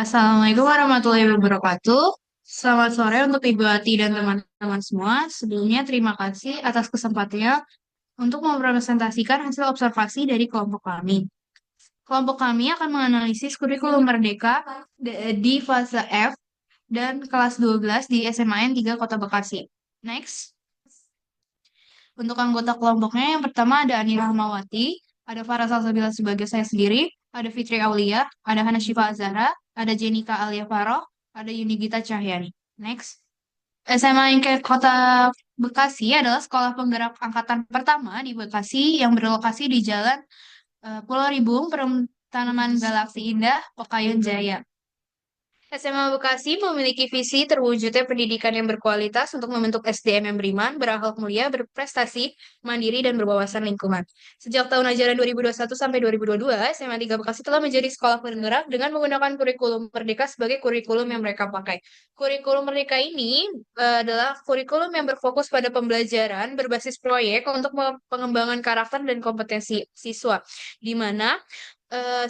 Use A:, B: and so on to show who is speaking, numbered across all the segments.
A: Assalamualaikum warahmatullahi wabarakatuh. Selamat sore untuk Ibu Ati dan teman-teman semua. Sebelumnya terima kasih atas kesempatannya untuk mempresentasikan hasil observasi dari kelompok kami. Kelompok kami akan menganalisis kurikulum Merdeka di fase F dan kelas 12 di SMAN 3 Kota Bekasi. Next. Untuk anggota kelompoknya yang pertama ada Ani Rahmawati, ada Farah Salsabila sebagai saya sendiri, ada Fitri Aulia, ada Hana Syifa Azhara, ada Jenika Alia Faroh, ada Yunigita Cahyani. Next. SMA Ingkek Kota Bekasi adalah sekolah penggerak angkatan pertama di Bekasi yang berlokasi di Jalan Pulau Ribung, Tanaman Galaksi Indah, Pekayun Jaya. SMA Bekasi memiliki visi terwujudnya pendidikan yang berkualitas untuk membentuk SDM yang beriman, berakhlak mulia, berprestasi, mandiri, dan berwawasan lingkungan. Sejak tahun ajaran 2021 sampai 2022, SMA 3 Bekasi telah menjadi sekolah penggerak dengan menggunakan kurikulum Merdeka sebagai kurikulum yang mereka pakai. Kurikulum Merdeka ini adalah kurikulum yang berfokus pada pembelajaran berbasis proyek untuk pengembangan karakter dan kompetensi siswa, di mana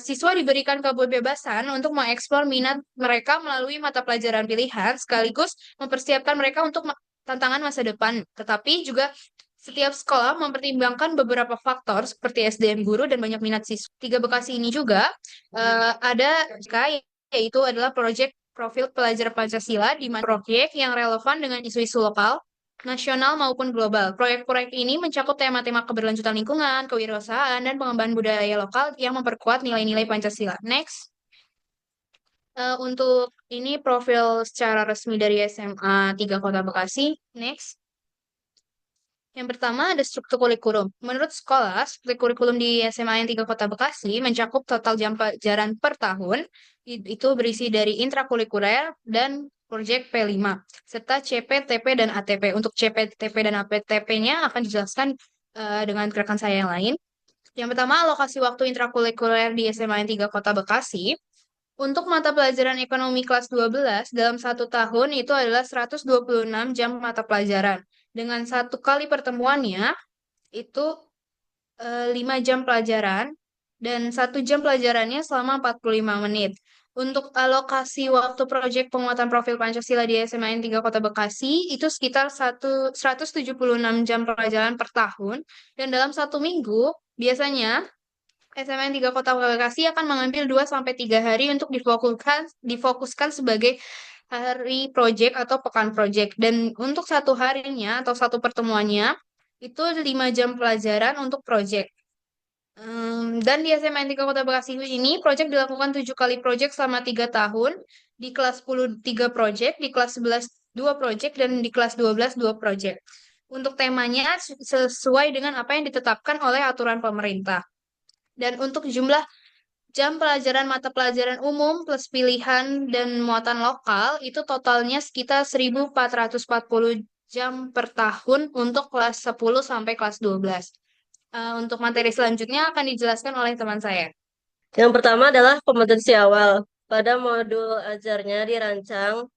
A: siswa diberikan kebebasan untuk mengeksplor minat mereka melalui mata pelajaran pilihan, sekaligus mempersiapkan mereka untuk tantangan masa depan. Tetapi juga setiap sekolah mempertimbangkan beberapa faktor seperti SDM guru dan banyak minat siswa. Tiga Bekasi ini juga ada yaitu adalah proyek profil pelajar Pancasila di mana proyek yang relevan dengan isu-isu lokal, nasional maupun global. Proyek-proyek ini mencakup tema-tema keberlanjutan lingkungan, kewirausahaan, dan pengembangan budaya lokal yang memperkuat nilai-nilai Pancasila. Next, untuk ini profil secara resmi dari SMA 3 Kota Bekasi. Next. Yang pertama ada struktur kurikulum. Menurut sekolah, struktur kurikulum di SMA yang 3 Kota Bekasi mencakup total jam pelajaran per tahun, itu berisi dari intrakurikuler dan proyek P5, serta CP, TP, dan ATP. Untuk CP, TP, dan ATP-nya akan dijelaskan dengan rekan saya yang lain. Yang pertama, alokasi waktu intrakurikuler di SMA yang 3 Kota Bekasi. Untuk mata pelajaran ekonomi kelas 12 dalam satu tahun itu adalah 126 jam mata pelajaran. Dengan satu kali pertemuannya itu 5 jam pelajaran dan 1 jam pelajarannya selama 45 menit. Untuk alokasi waktu proyek penguatan profil Pancasila di SMAN 3 Kota Bekasi itu sekitar 176 jam pelajaran per tahun dan dalam satu minggu biasanya SMN 3 Kota Bekasi akan mengambil 2 sampai 3 hari untuk difokuskan sebagai hari project atau pekan project. Dan untuk satu harinya atau satu pertemuannya itu 5 jam pelajaran untuk project. Dan di SMN 3 Kota Bekasi ini project dilakukan 7 kali project selama 3 tahun. Di kelas 10 3 project, di kelas 11 2 project, dan di kelas 12 2 project. Untuk temanya sesuai dengan apa yang ditetapkan oleh aturan pemerintah. Dan untuk jumlah jam pelajaran mata pelajaran umum plus pilihan dan muatan lokal itu totalnya sekitar 1.440 jam per tahun untuk kelas 10 sampai kelas 12. Untuk materi selanjutnya akan dijelaskan oleh teman saya.
B: Yang pertama adalah kompetensi awal. Pada modul ajarnya dirancang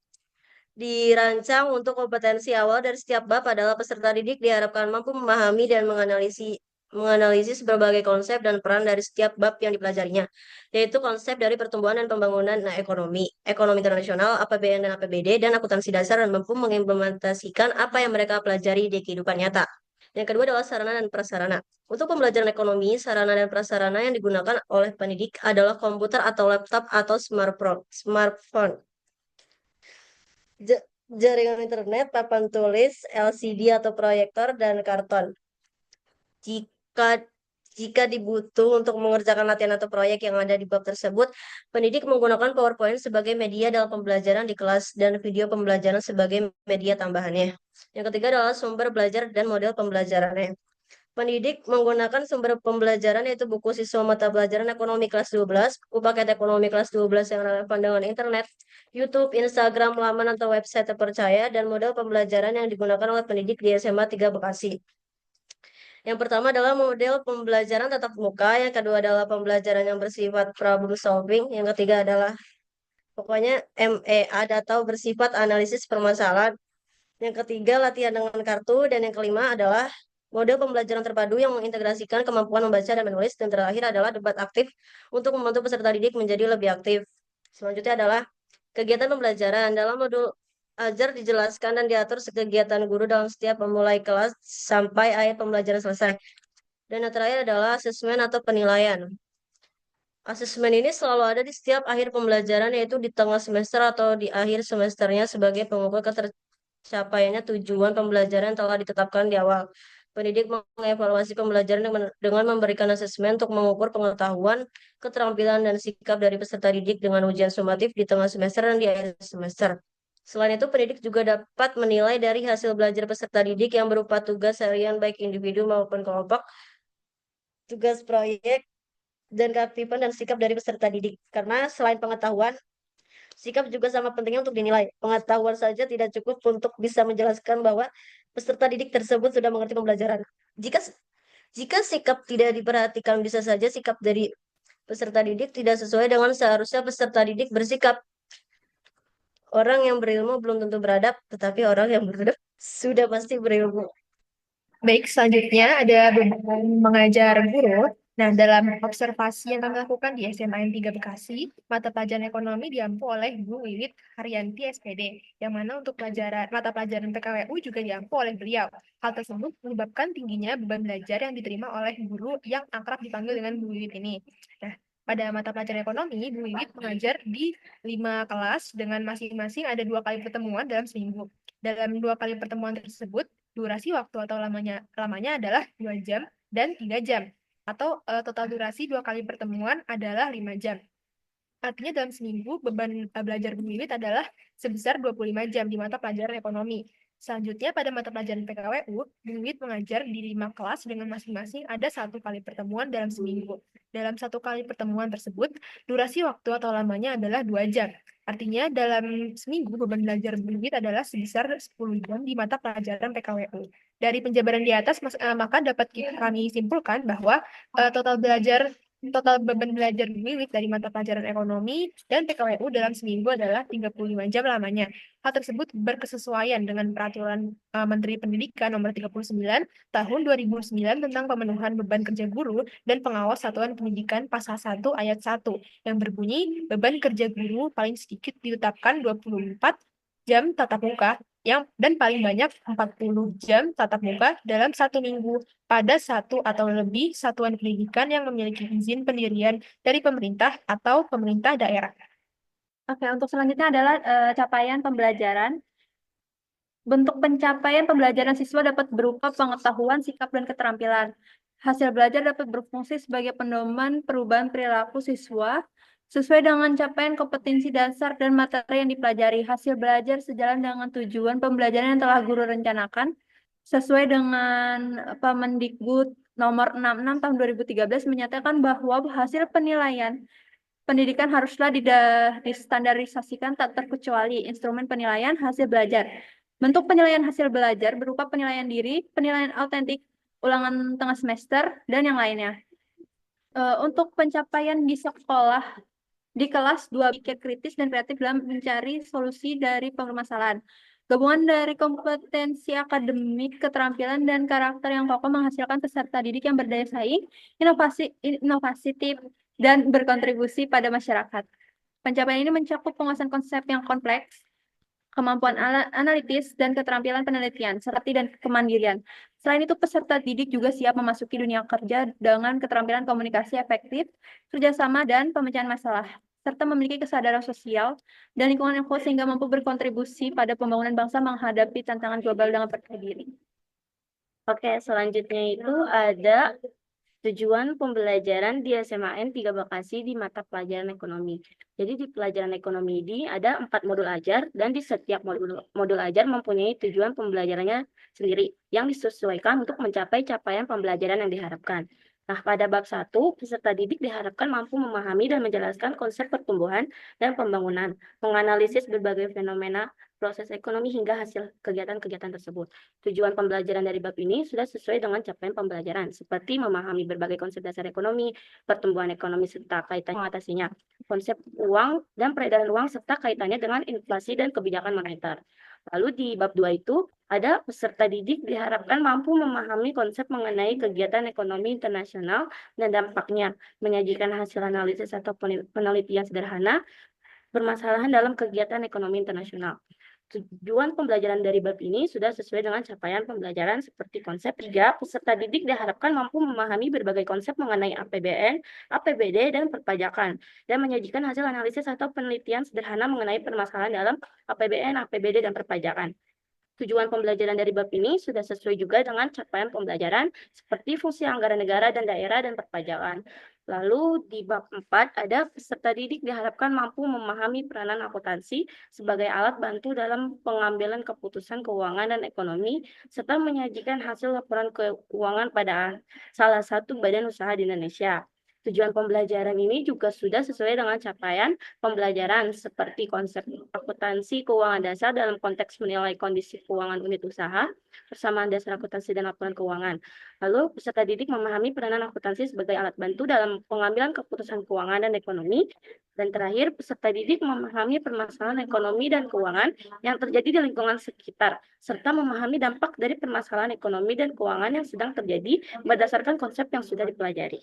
B: untuk kompetensi awal dari setiap bab adalah peserta didik diharapkan mampu memahami dan menganalisis berbagai konsep dan peran dari setiap bab yang dipelajarinya, yaitu konsep dari pertumbuhan dan pembangunan ekonomi, ekonomi internasional, APBN dan APBD, dan akuntansi dasar dan mampu mengimplementasikan apa yang mereka pelajari di kehidupan nyata. Yang kedua adalah sarana dan prasarana. Untuk pembelajaran ekonomi, sarana dan prasarana yang digunakan oleh pendidik adalah komputer atau laptop atau smartphone, jaringan internet, papan tulis, LCD atau proyektor, dan karton. Jika jika dibutuh untuk mengerjakan latihan atau proyek yang ada di bab tersebut, pendidik menggunakan PowerPoint sebagai media dalam pembelajaran di kelas dan video pembelajaran sebagai media tambahannya. Yang ketiga adalah sumber belajar dan model pembelajarannya. Pendidik menggunakan sumber pembelajaran yaitu buku siswa mata pelajaran ekonomi kelas 12, buku paket ekonomi kelas 12 yang relevan dengan internet, YouTube, Instagram, laman atau website terpercaya, dan model pembelajaran yang digunakan oleh pendidik di SMA 3 Bekasi. Yang pertama adalah model pembelajaran tatap muka, yang kedua adalah pembelajaran yang bersifat problem solving, yang ketiga adalah pokoknya MEA atau bersifat analisis permasalahan, yang ketiga latihan dengan kartu, dan yang kelima adalah model pembelajaran terpadu yang mengintegrasikan kemampuan membaca dan menulis, dan terakhir adalah debat aktif untuk membantu peserta didik menjadi lebih aktif. Selanjutnya adalah kegiatan pembelajaran. Dalam modul ajar dijelaskan dan diatur kegiatan guru dalam setiap memulai kelas sampai akhir pembelajaran selesai. Dan yang terakhir adalah asesmen atau penilaian. Asesmen ini selalu ada di setiap akhir pembelajaran, yaitu di tengah semester atau di akhir semesternya sebagai pengukur ketercapaiannya tujuan pembelajaran yang telah ditetapkan di awal. Pendidik mengevaluasi pembelajaran dengan memberikan asesmen untuk mengukur pengetahuan, keterampilan, dan sikap dari peserta didik dengan ujian sumatif di tengah semester dan di akhir semester. Selain itu, pendidik juga dapat menilai dari hasil belajar peserta didik yang berupa tugas harian baik individu maupun kelompok, tugas proyek, dan keaktifan dan sikap dari peserta didik. Karena selain pengetahuan, sikap juga sama pentingnya untuk dinilai. Pengetahuan saja tidak cukup untuk bisa menjelaskan bahwa peserta didik tersebut sudah mengerti pembelajaran. Jika jika sikap tidak diperhatikan, bisa saja sikap dari peserta didik tidak sesuai dengan seharusnya peserta didik bersikap. Orang yang berilmu belum tentu beradab, tetapi orang yang beradab sudah pasti berilmu.
C: Baik, selanjutnya ada beban mengajar guru. Nah, dalam observasi yang kami lakukan di SMA N 3 Bekasi, mata pelajaran ekonomi diampu oleh Bu Wiwit Haryanti SPD, yang mana untuk mata pelajaran PKWU juga diampu oleh beliau. Hal tersebut menyebabkan tingginya beban belajar yang diterima oleh guru yang akrab dipanggil dengan Bu Wiwit ini. Nah, pada mata pelajaran ekonomi, Bu Wiwit mengajar di 5 kelas dengan masing-masing ada 2 kali pertemuan dalam seminggu. Dalam 2 kali pertemuan tersebut, durasi waktu atau lamanya adalah 2 jam dan 3 jam. Atau total durasi 2 kali pertemuan adalah 5 jam. Artinya dalam seminggu beban belajar Bu Wiwit adalah sebesar 25 jam di mata pelajaran ekonomi. Selanjutnya pada mata pelajaran PKWU, Bu Wiwit mengajar di 5 kelas dengan masing-masing ada 1 kali pertemuan dalam seminggu. Dalam 1 kali pertemuan tersebut, durasi waktu atau lamanya adalah 2 jam. Artinya dalam seminggu beban belajar Bu Wiwit adalah sebesar 10 jam di mata pelajaran PKWU. Dari penjabaran di atas, maka dapat kami simpulkan bahwa total beban belajar Bu Wiwit dari mata pelajaran ekonomi dan PKWU dalam seminggu adalah 35 jam lamanya. Hal tersebut berkesesuaian dengan Peraturan Menteri Pendidikan Nomor 39 Tahun 2009 tentang pemenuhan beban kerja guru dan pengawas satuan pendidikan Pasal 1 Ayat 1 yang berbunyi beban kerja guru paling sedikit ditetapkan 24 jam tatap muka dan paling banyak 40 jam tatap muka dalam 1 minggu pada satu atau lebih satuan pendidikan yang memiliki izin pendirian dari pemerintah atau pemerintah daerah.
D: Oke, untuk selanjutnya adalah capaian pembelajaran. Bentuk pencapaian pembelajaran siswa dapat berupa pengetahuan, sikap, dan keterampilan. Hasil belajar dapat berfungsi sebagai pedoman perubahan perilaku siswa sesuai dengan capaian kompetensi dasar dan materi yang dipelajari. Hasil belajar sejalan dengan tujuan pembelajaran yang telah guru rencanakan sesuai dengan Permendikbud nomor 66 tahun 2013 menyatakan bahwa hasil penilaian pendidikan haruslah distandarisasikan tak terkecuali instrumen penilaian hasil belajar. Bentuk penilaian hasil belajar berupa penilaian diri, penilaian autentik, ulangan tengah semester, dan yang lainnya. Untuk pencapaian di sekolah, di kelas 2 pikir kritis dan kreatif dalam mencari solusi dari permasalahan. Gabungan dari kompetensi akademik, keterampilan, dan karakter yang kokoh menghasilkan peserta didik yang berdaya saing, inovatif, dan berkontribusi pada masyarakat. Pencapaian ini mencakup penguasaan konsep yang kompleks, kemampuan analitis, dan keterampilan penelitian, serta dan kemandirian. Selain itu, peserta didik juga siap memasuki dunia kerja dengan keterampilan komunikasi efektif, kerjasama, dan pemecahan masalah, serta memiliki kesadaran sosial dan lingkungan yang kuat sehingga mampu berkontribusi pada pembangunan bangsa menghadapi tantangan global dengan percaya diri.
E: Oke, selanjutnya itu ada tujuan pembelajaran di SMA N 3 Bekasi di mata pelajaran ekonomi. Jadi di pelajaran ekonomi ini ada 4 modul ajar dan di setiap modul ajar mempunyai tujuan pembelajarannya sendiri yang disesuaikan untuk mencapai capaian pembelajaran yang diharapkan. Nah, pada bab 1, peserta didik diharapkan mampu memahami dan menjelaskan konsep pertumbuhan dan pembangunan, menganalisis berbagai fenomena proses ekonomi hingga hasil kegiatan-kegiatan tersebut. Tujuan pembelajaran dari bab ini sudah sesuai dengan capaian pembelajaran, seperti memahami berbagai konsep dasar ekonomi, pertumbuhan ekonomi serta kaitannya mengatasinya, konsep uang dan peredaran uang serta kaitannya dengan inflasi dan kebijakan moneter. Lalu di bab 2 itu ada peserta didik diharapkan mampu memahami konsep mengenai kegiatan ekonomi internasional dan dampaknya, menyajikan hasil analisis atau penelitian sederhana permasalahan dalam kegiatan ekonomi internasional. Tujuan pembelajaran dari bab ini sudah sesuai dengan capaian pembelajaran seperti konsep 3, peserta didik diharapkan mampu memahami berbagai konsep mengenai APBN, APBD, dan perpajakan, dan menyajikan hasil analisis atau penelitian sederhana mengenai permasalahan dalam APBN, APBD, dan perpajakan. Tujuan pembelajaran dari bab ini sudah sesuai juga dengan capaian pembelajaran seperti fungsi anggaran negara dan daerah dan perpajakan. Lalu di bab 4 ada peserta didik diharapkan mampu memahami peranan akuntansi sebagai alat bantu dalam pengambilan keputusan keuangan dan ekonomi serta menyajikan hasil laporan keuangan pada salah satu badan usaha di Indonesia. Tujuan pembelajaran ini juga sudah sesuai dengan capaian pembelajaran seperti konsep akuntansi keuangan dasar dalam konteks menilai kondisi keuangan unit usaha, persamaan dasar akuntansi dan laporan keuangan. Lalu, peserta didik memahami peranan akuntansi sebagai alat bantu dalam pengambilan keputusan keuangan dan ekonomi. Dan terakhir, peserta didik memahami permasalahan ekonomi dan keuangan yang terjadi di lingkungan sekitar, serta memahami dampak dari permasalahan ekonomi dan keuangan yang sedang terjadi berdasarkan konsep yang sudah dipelajari.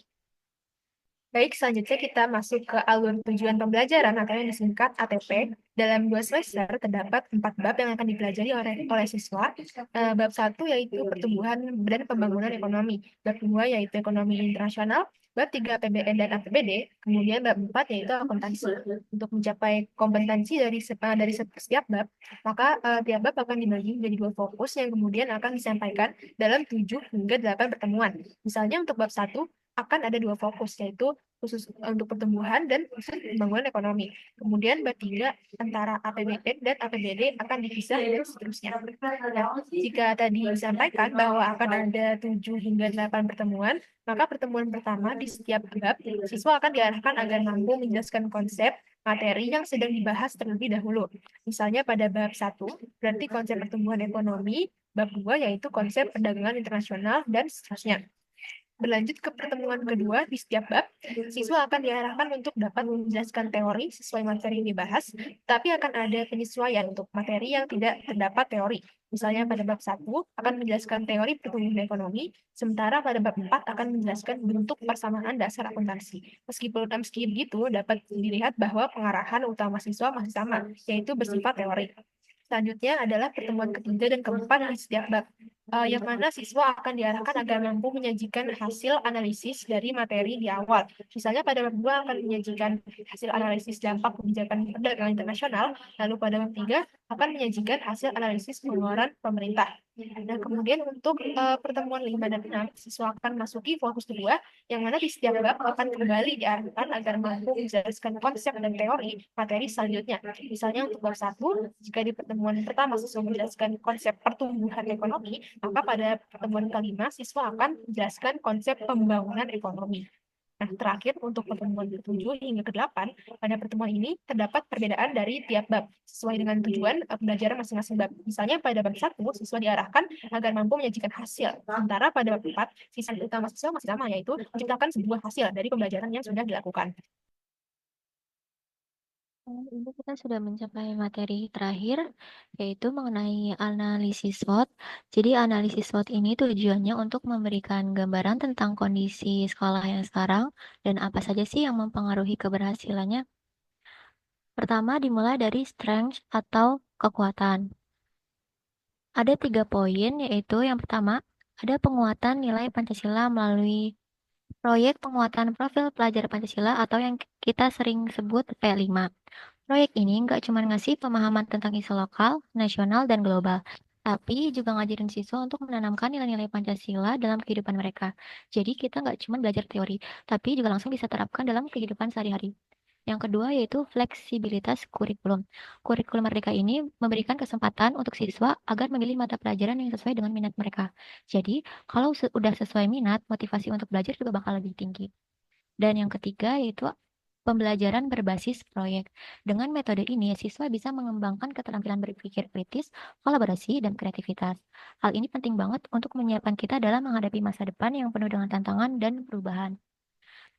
C: Baik, selanjutnya kita masuk ke alur tujuan pembelajaran atau yang disingkat ATP. Dalam 2 semester terdapat 4 bab yang akan dipelajari oleh siswa. Bab 1 yaitu pertumbuhan dan pembangunan ekonomi. Bab 2 yaitu ekonomi internasional. Bab 3 APBN dan APBD. Kemudian bab 4 yaitu akuntansi. Untuk mencapai kompetensi dari setiap bab, maka tiap bab akan dibagi menjadi 2 fokus yang kemudian akan disampaikan dalam 7 hingga 8 pertemuan. Misalnya untuk bab 1 akan ada 2 fokus, yaitu khusus untuk pertumbuhan dan khusus pembangunan ekonomi. Kemudian bab 3 antara APBN dan APBD akan dipisah dan seterusnya. Nah, jika tadi disampaikan bahwa akan ada 7 hingga 8 pertemuan, maka pertemuan pertama di setiap bab, siswa akan diarahkan agar mampu menjelaskan konsep materi yang sedang dibahas terlebih dahulu. Misalnya pada bab 1, berarti konsep pertumbuhan ekonomi, bab 2 yaitu konsep perdagangan internasional, dan seterusnya. Berlanjut ke pertemuan kedua di setiap bab, siswa akan diarahkan untuk dapat menjelaskan teori sesuai materi yang dibahas, tapi akan ada penyesuaian untuk materi yang tidak terdapat teori. Misalnya pada bab 1 akan menjelaskan teori pertumbuhan ekonomi, sementara pada bab 4 akan menjelaskan bentuk persamaan dasar akuntansi. Meski begitu, dapat dilihat bahwa pengarahan utama siswa masih sama, yaitu bersifat teori. Selanjutnya adalah pertemuan ketiga dan keempat di setiap bab, yang mana siswa akan diarahkan agar mampu menyajikan hasil analisis dari materi di awal. Misalnya pada bab 2 akan menyajikan hasil analisis dampak kebijakan perdagangan internasional, lalu pada bab 3 akan menyajikan hasil analisis pengeluaran pemerintah. Nah, kemudian untuk pertemuan 5 dan 6, siswa akan masuki fokus kedua, yang mana di setiap bab akan kembali diarahkan agar mampu menjelaskan konsep dan teori materi selanjutnya. Misalnya untuk bab 1, jika di pertemuan pertama siswa menjelaskan konsep pertumbuhan ekonomi, maka pada pertemuan kelima siswa akan menjelaskan konsep pembangunan ekonomi. Nah, terakhir untuk pertemuan ke-7 hingga ke-8, pada pertemuan ini terdapat perbedaan dari tiap bab, sesuai dengan tujuan pembelajaran masing-masing bab. Misalnya pada bab 1, siswa diarahkan agar mampu menyajikan hasil, sementara pada bab 4, sisa utama siswa masih sama, yaitu menciptakan sebuah hasil dari pembelajaran yang sudah dilakukan.
F: Ini kita sudah mencapai materi terakhir, yaitu mengenai analisis SWOT. Jadi analisis SWOT ini tujuannya untuk memberikan gambaran tentang kondisi sekolah yang sekarang dan apa saja sih yang mempengaruhi keberhasilannya. Pertama dimulai dari strength atau kekuatan. Ada 3 poin, yaitu yang pertama, ada penguatan nilai Pancasila melalui proyek penguatan profil pelajar Pancasila atau yang kita sering sebut P5. Proyek ini nggak cuma ngasih pemahaman tentang isu lokal, nasional, dan global, tapi juga ngajarin siswa untuk menanamkan nilai-nilai Pancasila dalam kehidupan mereka. Jadi kita nggak cuma belajar teori, tapi juga langsung bisa terapkan dalam kehidupan sehari-hari. Yang kedua yaitu fleksibilitas kurikulum. Kurikulum Merdeka ini memberikan kesempatan untuk siswa agar memilih mata pelajaran yang sesuai dengan minat mereka. Jadi, kalau sudah sesuai minat, motivasi untuk belajar juga bakal lebih tinggi. Dan yang ketiga yaitu pembelajaran berbasis proyek. Dengan metode ini, siswa bisa mengembangkan keterampilan berpikir kritis, kolaborasi, dan kreativitas. Hal ini penting banget untuk menyiapkan kita dalam menghadapi masa depan yang penuh dengan tantangan dan perubahan.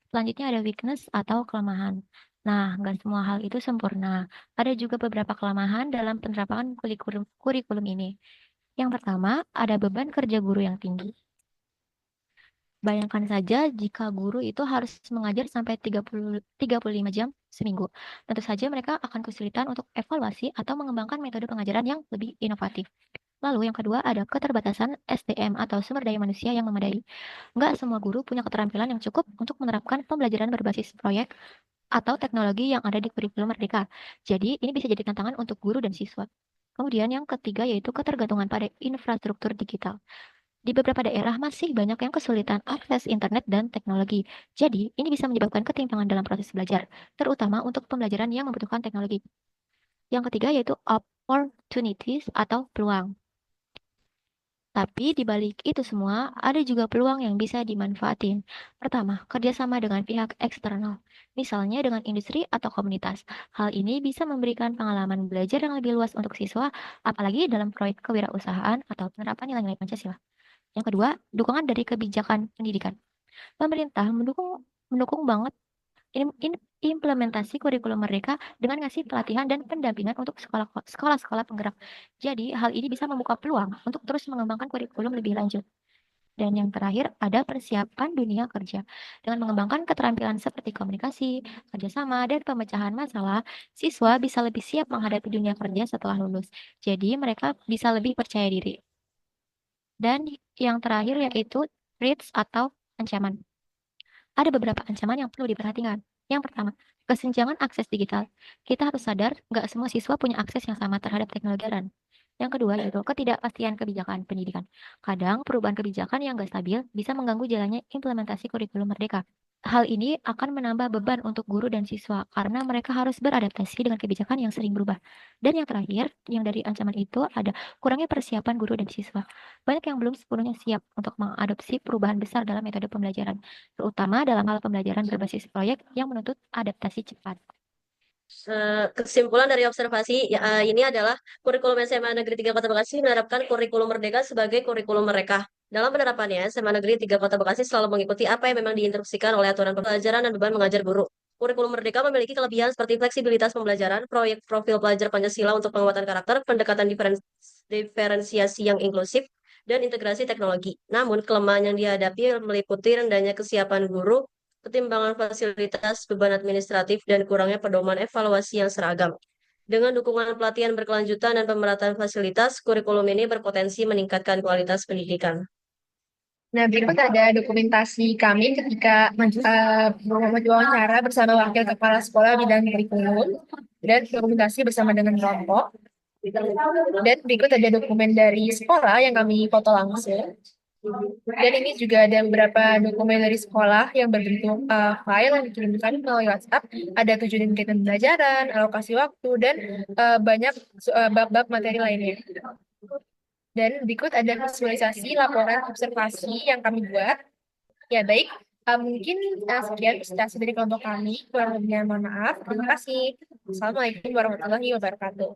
F: Selanjutnya ada weakness atau kelemahan. Nah, nggak semua hal itu sempurna. Ada juga beberapa kelemahan dalam penerapan kurikulum ini. Yang pertama, ada beban kerja guru yang tinggi. Bayangkan saja jika guru itu harus mengajar sampai 35 jam seminggu. Tentu saja mereka akan kesulitan untuk evaluasi atau mengembangkan metode pengajaran yang lebih inovatif. Lalu yang kedua ada keterbatasan SDM atau sumber daya manusia yang memadai. Nggak semua guru punya keterampilan yang cukup untuk menerapkan pembelajaran berbasis proyek atau teknologi yang ada di kurikulum Merdeka. Jadi ini bisa jadi tantangan untuk guru dan siswa. Kemudian yang ketiga yaitu ketergantungan pada infrastruktur digital. Di beberapa daerah masih banyak yang kesulitan akses internet dan teknologi. Jadi, ini bisa menyebabkan ketimpangan dalam proses belajar, terutama untuk pembelajaran yang membutuhkan teknologi. Yang ketiga yaitu opportunities atau peluang. Tapi di balik itu semua, ada juga peluang yang bisa dimanfaatin. Pertama, kerjasama dengan pihak eksternal, misalnya dengan industri atau komunitas. Hal ini bisa memberikan pengalaman belajar yang lebih luas untuk siswa, apalagi dalam proyek kewirausahaan atau penerapan nilai-nilai Pancasila. Yang kedua, dukungan dari kebijakan pendidikan. Pemerintah mendukung banget implementasi kurikulum Merdeka dengan ngasih pelatihan dan pendampingan untuk sekolah-sekolah penggerak. Jadi, hal ini bisa membuka peluang untuk terus mengembangkan kurikulum lebih lanjut. Dan yang terakhir, ada persiapan dunia kerja. Dengan mengembangkan keterampilan seperti komunikasi, kerjasama, dan pemecahan masalah, siswa bisa lebih siap menghadapi dunia kerja setelah lulus. Jadi, mereka bisa lebih percaya diri. Dan yang terakhir yaitu threats atau ancaman. Ada beberapa ancaman yang perlu diperhatikan. Yang pertama, kesenjangan akses digital. Kita harus sadar nggak semua siswa punya akses yang sama terhadap teknologi. Yang kedua yaitu ketidakpastian kebijakan pendidikan. Kadang perubahan kebijakan yang nggak stabil bisa mengganggu jalannya implementasi kurikulum Merdeka. Hal ini akan menambah beban untuk guru dan siswa karena mereka harus beradaptasi dengan kebijakan yang sering berubah. Dan yang terakhir, yang dari ancaman itu ada kurangnya persiapan guru dan siswa. Banyak yang belum sepenuhnya siap untuk mengadopsi perubahan besar dalam metode pembelajaran, terutama dalam hal pembelajaran berbasis proyek yang menuntut adaptasi cepat.
B: Kesimpulan dari observasi ini adalah kurikulum SMA Negeri 3 Kota Bekasi menerapkan kurikulum Merdeka sebagai kurikulum mereka. Dalam penerapannya, SMA Negeri 3 Kota Bekasi selalu mengikuti apa yang memang diinstruksikan oleh aturan pembelajaran dan beban mengajar guru. Kurikulum Merdeka memiliki kelebihan seperti fleksibilitas pembelajaran, proyek profil pelajar Pancasila untuk penguatan karakter, pendekatan diferensiasi yang inklusif, dan integrasi teknologi. Namun, kelemahan yang dihadapi meliputi rendahnya kesiapan guru, ketimbangan fasilitas, beban administratif, dan kurangnya pedoman evaluasi yang seragam. Dengan dukungan pelatihan berkelanjutan dan pemerataan fasilitas, kurikulum ini berpotensi meningkatkan kualitas pendidikan.
C: Nah, berikut ada dokumentasi kami ketika wawancara bersama wakil kepala sekolah bidang kurikulum dan dokumentasi bersama dengan kelompok. Dan berikut ada dokumen dari sekolah yang kami foto langsung. Dan ini juga ada beberapa dokumen dari sekolah yang berbentuk file yang dikirimkan melalui WhatsApp. Ada tujuan kegiatan pembelajaran, alokasi waktu, dan banyak bab-bab materi lainnya. Dan berikut ada visualisasi laporan observasi yang kami buat. Ya, baik. Mungkin sekian presentasi dari kelompok kami. Kurang lebihnya mohon maaf. Terima kasih. Assalamualaikum warahmatullahi wabarakatuh.